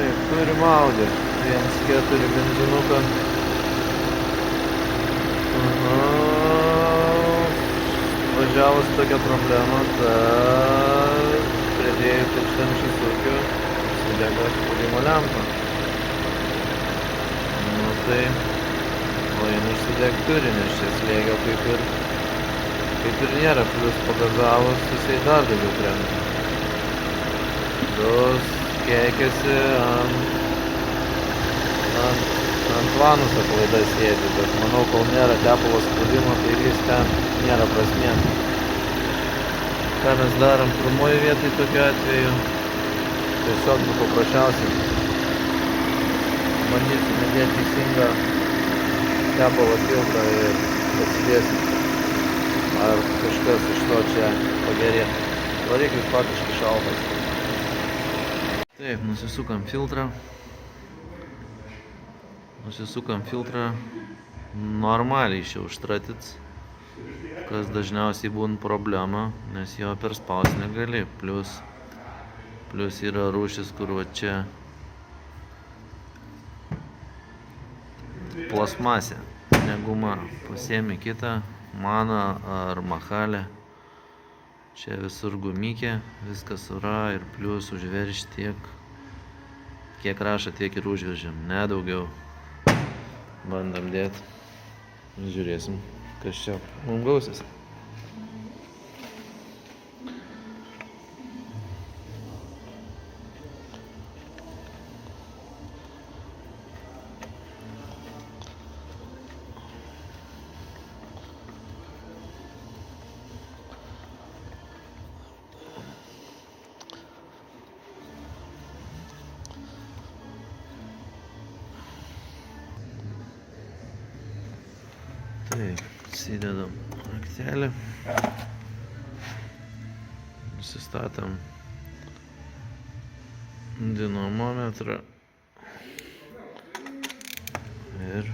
Taip, turim Audi. 1.4 benzinuką. Važiavus tokia problema, kad pridėjus 1000 sūkių užsidega spaudimo lempa. Nu tai, o jin užsideg turi, nes čia slėgio kaip ir nėra, plius pagazavus jisai dar daugiau krenta. Plius keikiasi ant vanuso klaida sėdi, bet manau, kol nėra tepalo spaudimo, tai vis ten nėra prasmės. Ką mes darom pirmoje vietoje tokiu atveju? Tiesiog paprasčiausiai bandysime dėti teisingą tepalo filtrą ir pasidėsim, ar kažkas iš to čia pagerės. Variklis faktiškai šaltas. Taip, nusisukam filtrą, normaliai išauštratic, kas dažniausiai būna problema, nes jo perspaust negali, plius yra rūšis, kur va čia plasmasė, ne guma, pasiemi kitą, maną ar machalę, čia visur gumykė, viskas yra ir plius užverš tiek, kiek rašo, tiek ir užveržiam, nedaugiau. Bandam dėti, žiūrėsim, kas čia mums gausis. Taip, įsidedam raktelį, nusistatom dinamometrą ir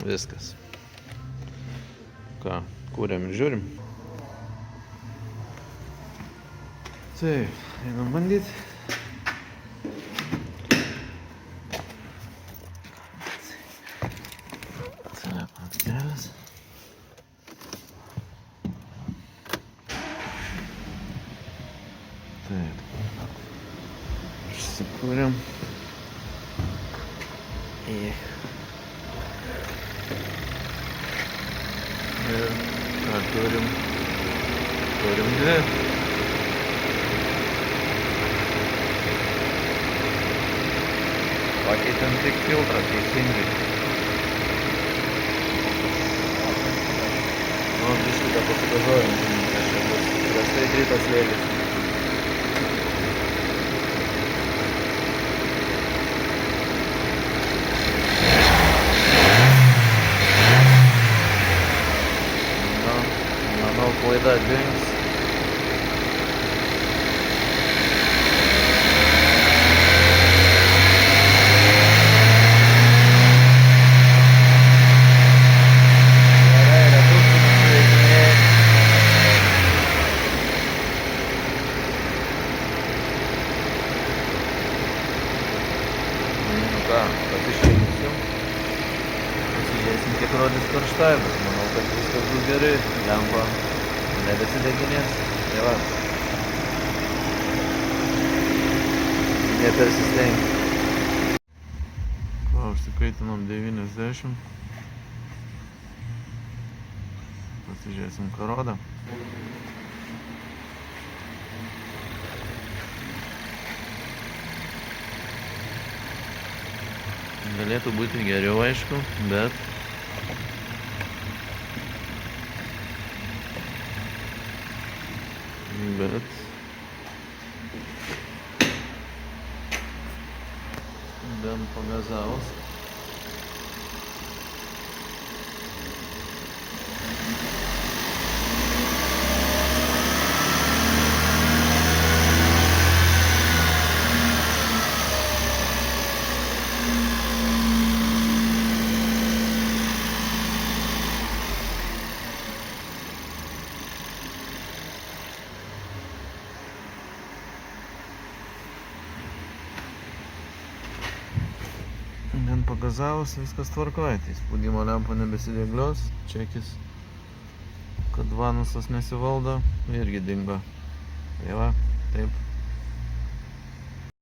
viskas. Ką, kūrėm ir žiūrim. Taip, einam bandyti. Taip, raktelis. Taip. Užsikūrėm. Ir ką turim dvi. Pakeitėm tik filtrą teisingai. Nu, biškutę pasigazuojam, nes čia bus prastai kritas lėlis. Manau, klaida dings. Gerai, reduktorius suveikinėja. Nu ką, pasišildysim. Pasižiūrėsim, kiek rodys karštavimas. Manau, kad viskas bus gerai. Lempa nebesideginės. Tai va. Nepersistengiam. Va, užsikaitinom 90. Pasižiūrėsim, ką rodo. Galėtų būti geriau, aišku, bet bent pagazavus. Ten pagazavus, viskas tvarkoja. Tai spaudimo lempa nebesidėglios. Čekis, kad vanusas nesivaldo, irgi dingo. Tai va, taip.